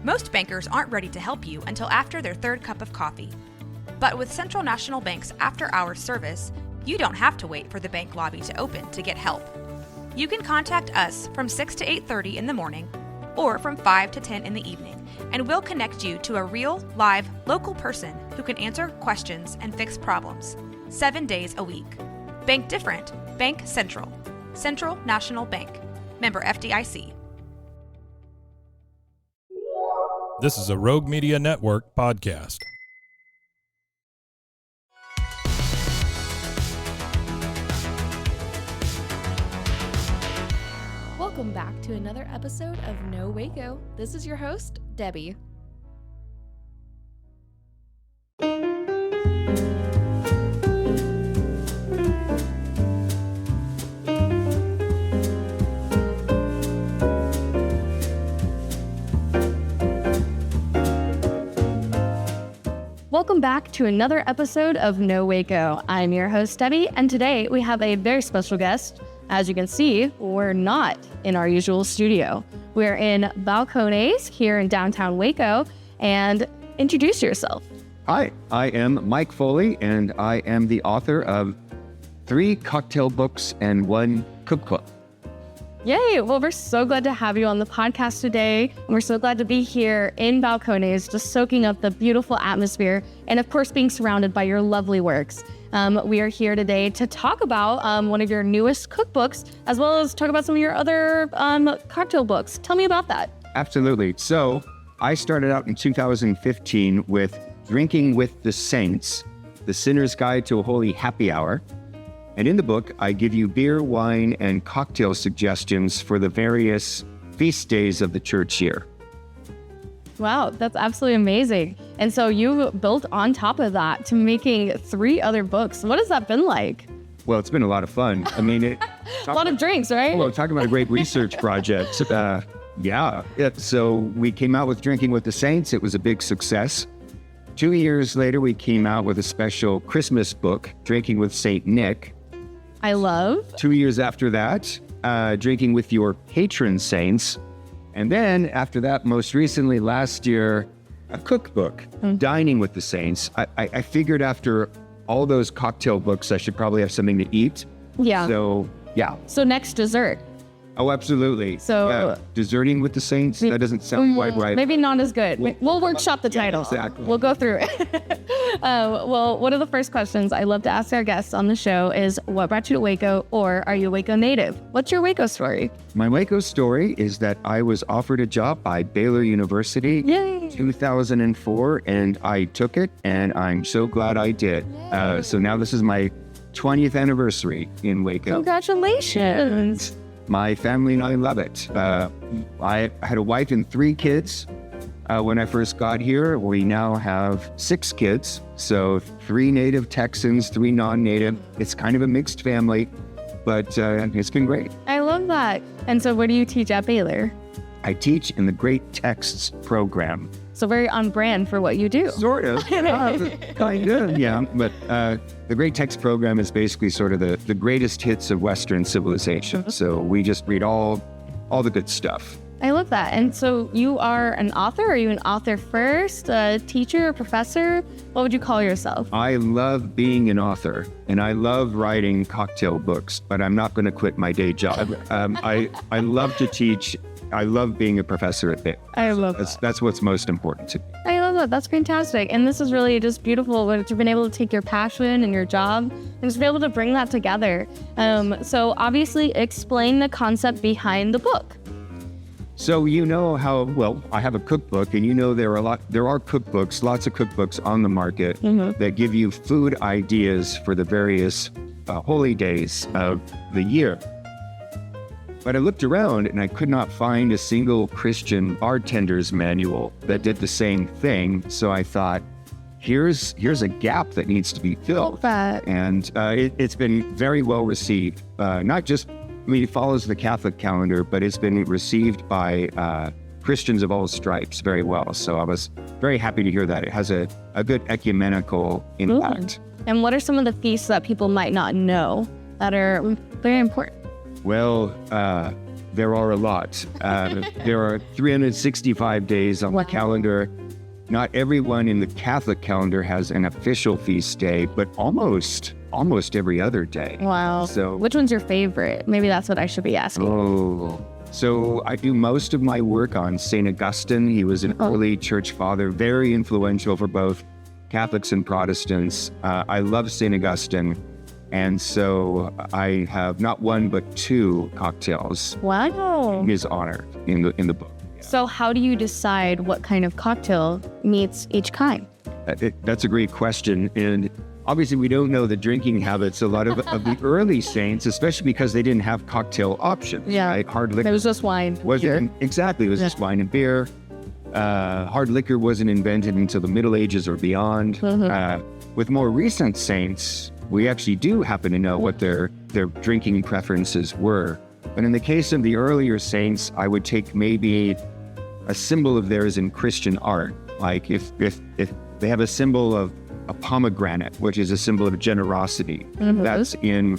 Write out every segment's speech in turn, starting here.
Most bankers aren't ready to help you until after their third cup of coffee. But with Central National Bank's after-hours service, you don't have to wait for the bank lobby to open to get help. You can contact us from 6 to 8:30 in the morning or from 5 to 10 in the evening, and we'll connect you to a real, live, local person who can answer questions and fix problems 7 days a week. Bank different. Bank Central. Central National Bank. Member FDIC. This is a Rogue Media Network podcast. Welcome back to another episode of No Waco. This is your host, Debbie. Welcome back to another episode of No Waco. I'm your host, Debbie, and today we have a very special guest. As you can see, we're not in our usual studio. We're in Balcones here in downtown Waco. And introduce yourself. Hi, I am Mike Foley, and I am the author of 3 cocktail books and 1 cookbook. Yay! Well, we're so glad to have you on the podcast today. And we're so glad to be here in Balcones, just soaking up the beautiful atmosphere and, of course, being surrounded by your lovely works. We are here today to talk about one of your newest cookbooks, as well as talk about some of your other cocktail books. Tell me about that. Absolutely. So I started out in 2015 with Drinking with the Saints, The Sinner's Guide to a Holy Happy Hour. And in the book, I give you beer, wine, and cocktail suggestions for the various feast days of the church year. Wow, that's absolutely amazing. And so you built on top of that to making 3 other books. What has that been like? Well, it's been a lot of fun. I mean, a lot of drinks, right? Well, talking about a great research project. Yeah. So we came out with Drinking with the Saints. It was a big success. 2 years later, we came out with a special Christmas book, Drinking with Saint Nick. I love. 2 years after that, Drinking with Your Patron Saints. And then after that, most recently last year, a cookbook, Dining with the Saints. I figured after all those cocktail books, I should probably have something to eat. Yeah. So, yeah. So next, dessert. Oh, absolutely. So Deserting with the Saints, that doesn't sound quite right. Maybe not as good. We'll workshop the title. Exactly. We'll go through it. Well, one of the first questions I love to ask our guests on the show is, what brought you to Waco, or are you a Waco native? What's your Waco story? My Waco story is that I was offered a job by Baylor University in 2004, and I took it, and I'm so glad I did. So now this is my 20th anniversary in Waco. Congratulations. My family and I love it. I had a wife and 3 kids when I first got here. We now have 6 kids. So 3 native Texans, 3 non-native. It's kind of a mixed family, but it's been great. I love that. And so what do you teach at Baylor? I teach in the Great Texts program. So very on brand for what you do. Sort of. Kind of, yeah. But the Great Text program is basically sort of the greatest hits of Western civilization. So we just read all the good stuff. I love that. And so you are an author? Are you an author first, a teacher, a professor? What would you call yourself? I love being an author, and I love writing cocktail books, but I'm not going to quit my day job. I love to teach. I love being a professor at Baylor. I love that. That's what's most important to me. I love that. That's fantastic. And this is really just beautiful that you've been able to take your passion and your job and just be able to bring that together. So obviously explain the concept behind the book. So you know how, well, I have a cookbook, and you know there are cookbooks, lots of cookbooks on the market that give you food ideas for the various holy days of the year. But I looked around and I could not find a single Christian bartender's manual that did the same thing. So I thought, here's a gap that needs to be filled. And it's been very well received. Not just, it follows the Catholic calendar, but it's been received by Christians of all stripes very well. So I was very happy to hear that. It has a good ecumenical impact. And what are some of the feasts that people might not know that are very important? Well, there are a lot. There are 365 days on the calendar. Not everyone in the Catholic calendar has an official feast day, but almost every other day. Wow. So, which one's your favorite? Maybe that's what I should be asking. So I do most of my work on St. Augustine. He was an early church father, very influential for both Catholics and Protestants. I love St. Augustine. And so I have not one, but 2 cocktails Wow. in his honor in the book. So how do you decide what kind of cocktail meets each kind? That's a great question. And obviously we don't know the drinking habits of a lot of the early saints, especially because they didn't have cocktail options. Yeah. Right? Hard liquor. It was just wine. Exactly. It was just wine and beer. Hard liquor wasn't invented until the Middle Ages or beyond. With more recent saints, we actually do happen to know what their drinking preferences were. But in the case of the earlier saints, I would take maybe a symbol of theirs in Christian art. Like if they have a symbol of a pomegranate, which is a symbol of generosity, that's in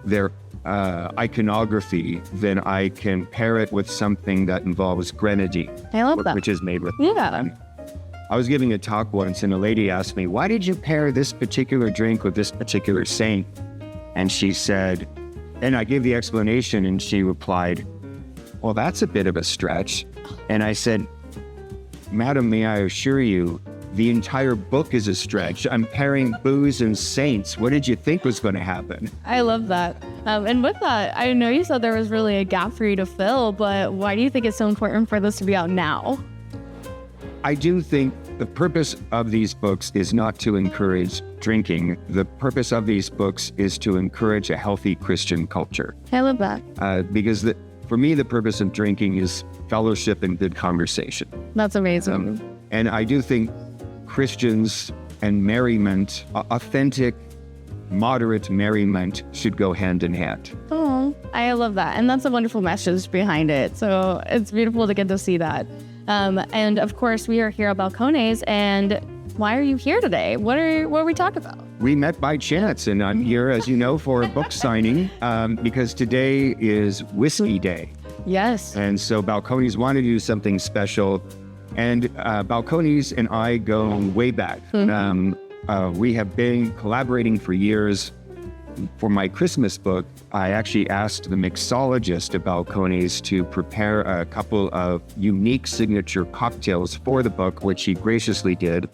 their iconography, then I can pair it with something that involves grenadine. I love that. Which is made with Yeah. I was giving a talk once and a lady asked me, why did you pair this particular drink with this particular saint? And she said, and I gave the explanation and she replied, well, that's a bit of a stretch. And I said, Madam, may I assure you, the entire book is a stretch. I'm pairing booze and saints. What did you think was going to happen? I love that. And with that, I know you said there was really a gap for you to fill, but why do you think it's so important for this to be out now? I do think the purpose of these books is not to encourage drinking. The purpose of these books is to encourage a healthy Christian culture. I love that. Because for me, the purpose of drinking is fellowship and good conversation. That's amazing. And I do think Christians and merriment, authentic, moderate merriment, should go hand in hand. Oh, I love that. And that's a wonderful message behind it. So it's beautiful to get to see that. And of course, we are here at Balcones. And why are you here today? What are we talking about? We met by chance, and I'm here, as you know, for a book signing because today is Whiskey Day. Yes. And so Balcones wanted to do something special. And Balcones and I go way back. We have been collaborating for years. For my Christmas book, I actually asked the mixologist at Balcones to prepare a couple of unique signature cocktails for the book, which he graciously did.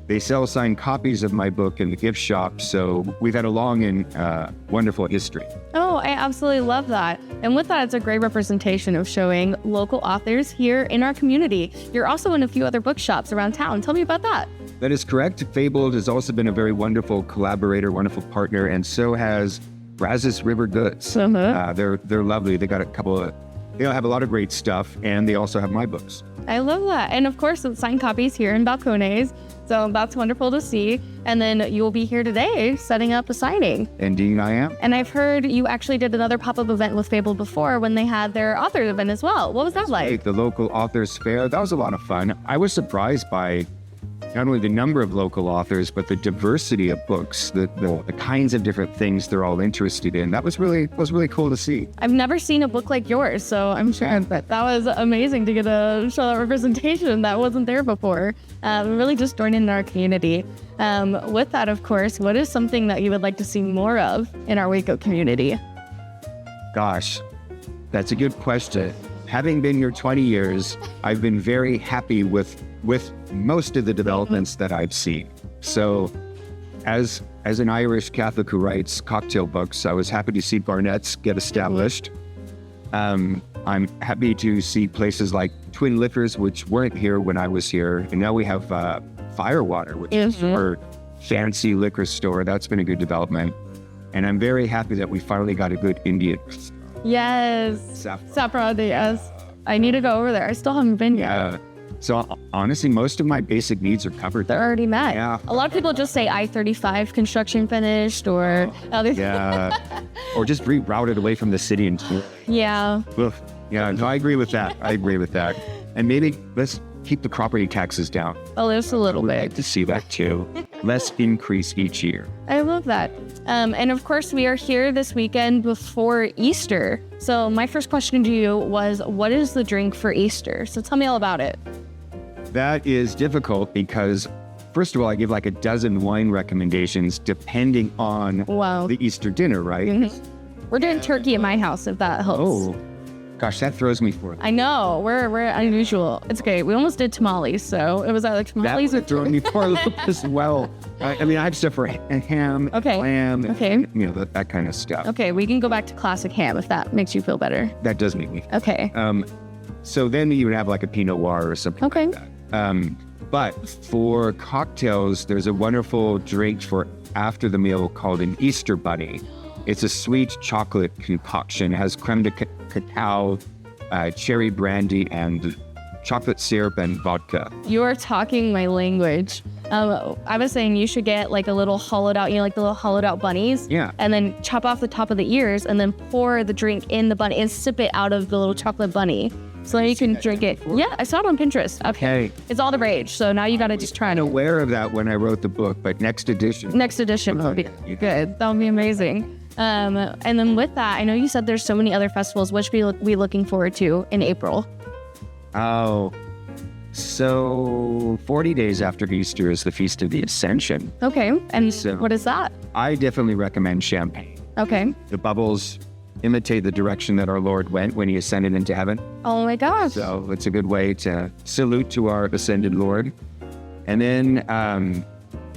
They sell signed copies of my book in the gift shop, so we've had a long and wonderful history. Oh, I absolutely love that. And with that, it's a great representation of showing local authors here in our community. You're also in a few other bookshops around town. Tell me about that. That is correct. Fabled has also been a very wonderful collaborator, wonderful partner, and so has Brazos River Goods. They're lovely. They have a lot of great stuff, and they also have my books. I love that. And of course, it's signed copies here in Balcones. So that's wonderful to see. And then you'll be here today setting up a signing. Indeed, I am. And I've heard you actually did another pop-up event with Fabled before when they had their author event as well. What was that like? The local authors fair. That was a lot of fun. I was surprised by not only the number of local authors, but the diversity of books, the kinds of different things they're all interested in. That was really cool to see. I've never seen a book like yours, so I'm sure that was amazing to get to show that representation that wasn't there before. Really just joining in our community. With that, of course, what is something that you would like to see more of in our Waco community? Gosh, that's a good question. Having been here 20 years, I've been very happy with most of the developments that I've seen. So as an Irish Catholic who writes cocktail books, I was happy to see Barnett's get established. I'm happy to see places like Twin Liquors, which weren't here when I was here. And now we have Firewater, which is our fancy liquor store. That's been a good development. And I'm very happy that we finally got a good Indian. Yes. Saffron, yes. I need to go over there. I still haven't been yet. So honestly, most of my basic needs are covered. They're already met. Yeah. A lot of people just say I-35 construction finished or other or just rerouted away from the city. Yeah. Yeah, no, I agree with that. And maybe let's keep the property taxes down. Oh, there's a little We'd bit. like to see that too. less increase each year. I love that. And of course, we are here this weekend before Easter. So my first question to you was, what is the drink for Easter? So tell me all about it. That is difficult because, first of all, I give like a dozen wine recommendations depending on the Easter dinner, right? Mm-hmm. We're doing turkey at my house, if that helps. Oh, gosh, that throws me for it. I know, we're unusual. It's okay. We almost did tamales, so it was like tamales. That would throw me for a loop as well. I mean, I have stuff for ham, lamb, that kind of stuff. Okay, we can go back to classic ham if that makes you feel better. That does make me feel okay. So then you would have like a Pinot Noir or something like that. But for cocktails, there's a wonderful drink for after the meal called an Easter Bunny. It's a sweet chocolate concoction. It has creme de cacao, cherry brandy, and chocolate syrup and vodka. You are talking my language. I was saying you should get like a little hollowed out, like the little hollowed out bunnies. Yeah. And then chop off the top of the ears and then pour the drink in the bunny and sip it out of the little chocolate bunny. So then you can drink it. Yeah, I saw it on Pinterest. Okay. It's all the rage. So now you got to just try it. I was aware of that when I wrote the book, but next edition would be good. That would be amazing. And then with that, I know you said there's so many other festivals. What should we looking forward to in April? Oh, so 40 days after Easter is the Feast of the Ascension. Okay. And so what is that? I definitely recommend champagne. Okay. The bubbles imitate the direction that our Lord went when he ascended into heaven. Oh my gosh. So it's a good way to salute to our ascended Lord. And then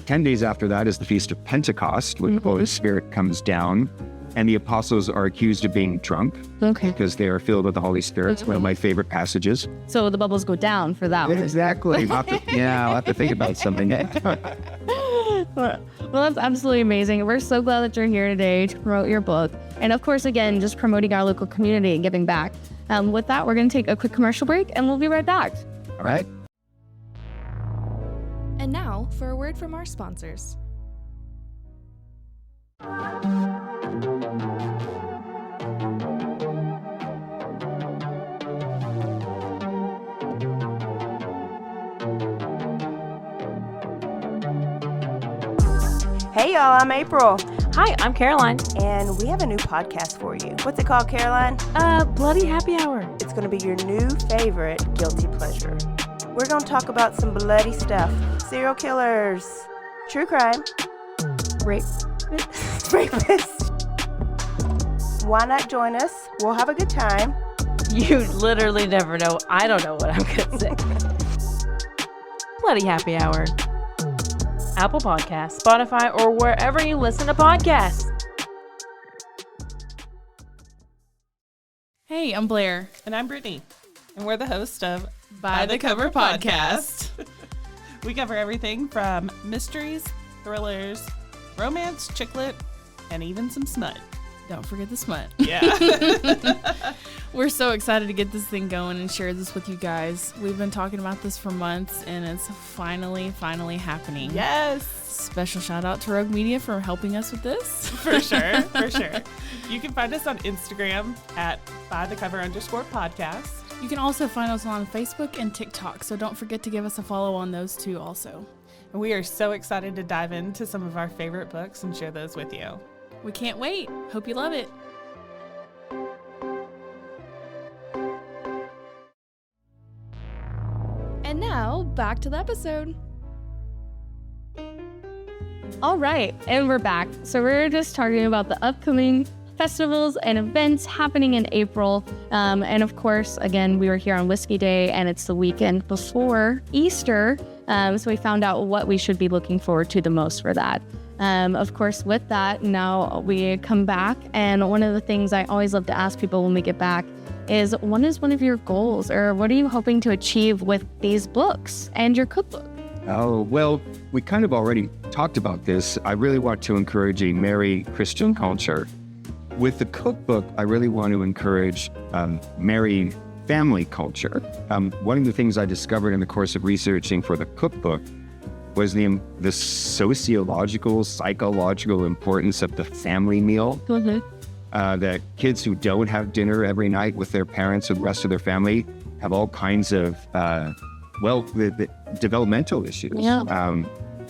10 days after that is the Feast of Pentecost, when the Holy Spirit comes down. And the apostles are accused of being drunk because they are filled with the Holy Spirit. It's one of my favorite passages. So the bubbles go down for that one. Exactly. I'll have to think about something. Well, that's absolutely amazing. We're so glad that you're here today to promote your book. And of course, again, just promoting our local community and giving back. With that, we're going to take a quick commercial break and we'll be right back. All right. And now for a word from our sponsors. Hey y'all, I'm April. Hi, I'm Caroline. And we have a new podcast for you. What's it called, Caroline? Bloody Happy Hour. It's going to be your new favorite guilty pleasure. We're going to talk about some bloody stuff. Serial killers, true crime, rapists. Why not join us? We'll have a good time. You literally never know. I don't know what I'm going to say. Bloody Happy Hour. Apple Podcasts, Spotify, or wherever you listen to podcasts. Hey, I'm Blair. And I'm Brittany. And we're the host of By the Cover Podcast. We cover everything from mysteries, thrillers, romance, chick lit, and even some smut. Don't forget the smut. Yeah. We're so excited to get this thing going and share this with you guys. We've been talking about this for months, and it's finally happening. Yes. Special shout out to Rogue Media for helping us with this. For sure. You can find us on Instagram at bythecover_podcast. You can also find us on Facebook and TikTok, so don't forget to give us a follow on those two also. And we are so excited to dive into some of our favorite books and share those with you. We can't wait. Hope you love it. And now, back to the episode. All right, and we're back. So we're just talking about the upcoming festivals and events happening in April. And of course, again, we were here on Whiskey Day, and it's the weekend before Easter. So we found out what we should be looking forward to the most for that. Of course, with that, now we come back, and one of the things I always love to ask people when we get back is, what is one of your goals, or what are you hoping to achieve with these books and your cookbook? Oh, well, we kind of already talked about this. I really want to encourage a merry Christian culture. With the cookbook, I really want to encourage merry family culture. One of the things I discovered in the course of researching for the cookbook was the sociological, psychological importance of the family meal. That kids who don't have dinner every night with their parents or the rest of their family have all kinds of, the developmental issues. Yeah.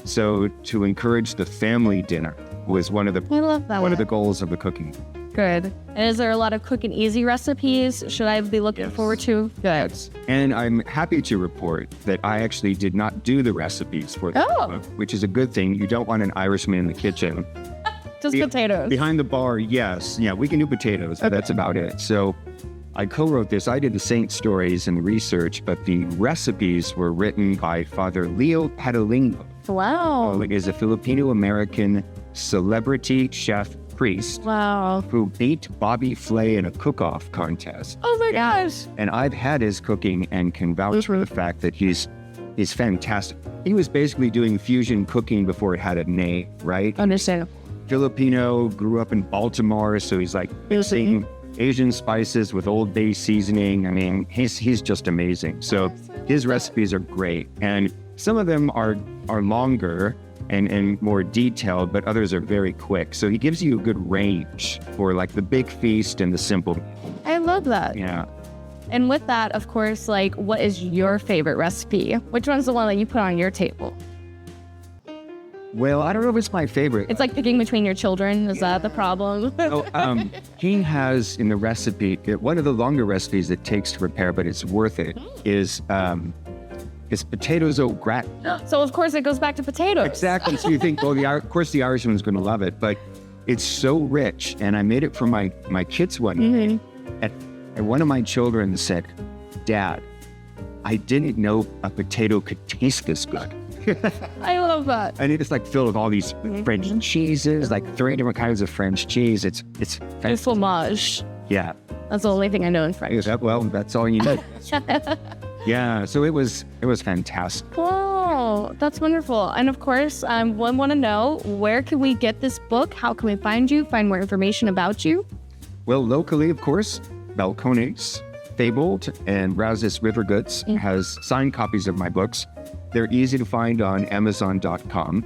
So to encourage the family dinner was one of the I love that one of the goals of the cooking. Good. And is there a lot of quick and easy recipes? Should I be looking forward to? Good. And I'm happy to report that I actually did not do the recipes for the cookbook, which is a good thing. You don't want an Irishman in the kitchen. Just potatoes. Behind the bar, yes. Yeah, we can do potatoes, but that's about it. So I co-wrote this. I did the saint stories and the research, but the recipes were written by Father Leo Patalingo. Wow. Who is a Filipino-American celebrity chef priest. Wow. Who beat Bobby Flay in a cook-off contest. Oh my gosh. And I've had his cooking and can vouch for the fact that he's fantastic. He was basically doing fusion cooking before it had a name, right? Understandable. Filipino, grew up in Baltimore, so he's like mixing Asian spices with Old Bay seasoning. I mean, he's just amazing. So his recipes are great, and some of them are longer and more detailed, but others are very quick. So he gives you a good range for like the big feast and the simple. I love that. Yeah. And with that, of course, like, what is your favorite recipe? Which one's the one that you put on your table? Well, I don't know if it's my favorite. It's like picking between your children. Is that the problem? He has in the recipe, one of the longer recipes that takes to prepare, but it's worth it, is potatoes au gratin. So of course it goes back to potatoes. Exactly. So you think, well, of course the Irishman's going to love it, but it's so rich. And I made it for my kids one day, and one of my children said, "Dad, I didn't know a potato could taste this good." I love that. And it's like filled with all these French cheeses, like 3 different kinds of French cheese. It's It's fromage. Yeah. That's the only thing I know in French. Well, that's all you need. Yeah, so it was fantastic. Wow, that's wonderful. And of course, I want to know, where can we get this book? How can we find you, find more information about you? Well, locally, of course, Balcones, Fabled, and Brazos River Goods has signed copies of my books. They're easy to find on Amazon.com.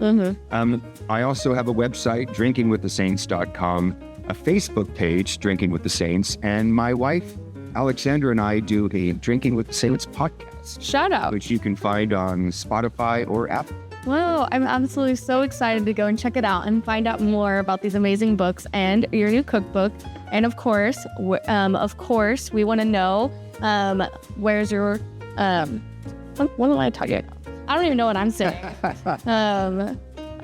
I also have a website, drinkingwiththesaints.com, a Facebook page, Drinking with the Saints, and my wife, Alexandra, and I do a Drinking with the Saints podcast. Shout out. Which you can find on Spotify or Apple. Wow, I'm absolutely so excited to go and check it out and find out more about these amazing books and your new cookbook. And of course, we want to know, where's your, what am I talking about? I don't even know what I'm saying. I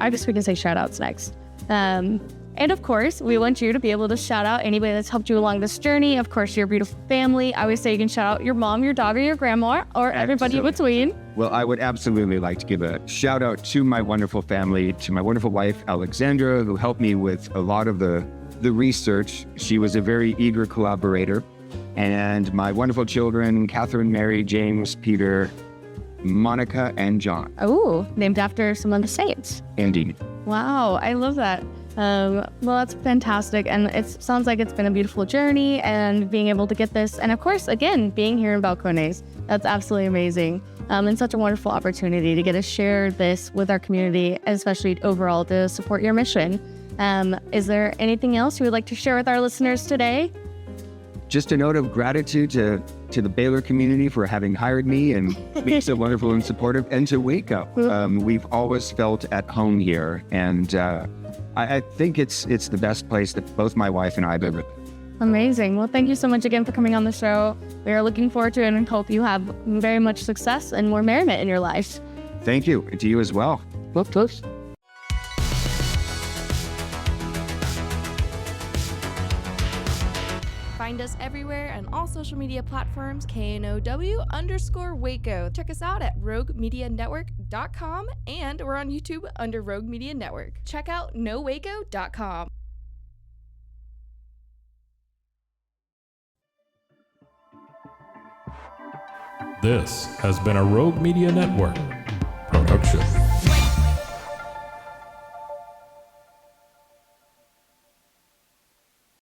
guess we can say shout outs next. And of course, we want you to be able to shout out anybody that's helped you along this journey. Of course, your beautiful family. I always say you can shout out your mom, your dog, or your grandma, or everybody in between. Well, I would absolutely like to give a shout out to my wonderful family, to my wonderful wife, Alexandra, who helped me with a lot of the research. She was a very eager collaborator. And my wonderful children, Catherine, Mary, James, Peter, Monica, and John. Oh, named after some of the saints. Indeed. Wow, I love that. Well, that's fantastic. And it sounds like it's been a beautiful journey, and being able to get this. And of course, again, being here in Balcones, that's absolutely amazing. And such a wonderful opportunity to get to share this with our community, especially overall to support your mission. Is there anything else you would like to share with our listeners today? Just a note of gratitude to the Baylor community for having hired me and being so wonderful and supportive, and to Waco. We've always felt at home here, and I think it's the best place that both my wife and I have ever been. Amazing. Well, thank you so much again for coming on the show. We are looking forward to it and hope you have very much success and more merriment in your life. Thank you. And to you as well. Close. Find us everywhere on all social media platforms, KNOW_Waco. Check us out at roguemedianetwork.com, and we're on YouTube under Rogue Media Network. Check out nowaco.com. This has been a Rogue Media Network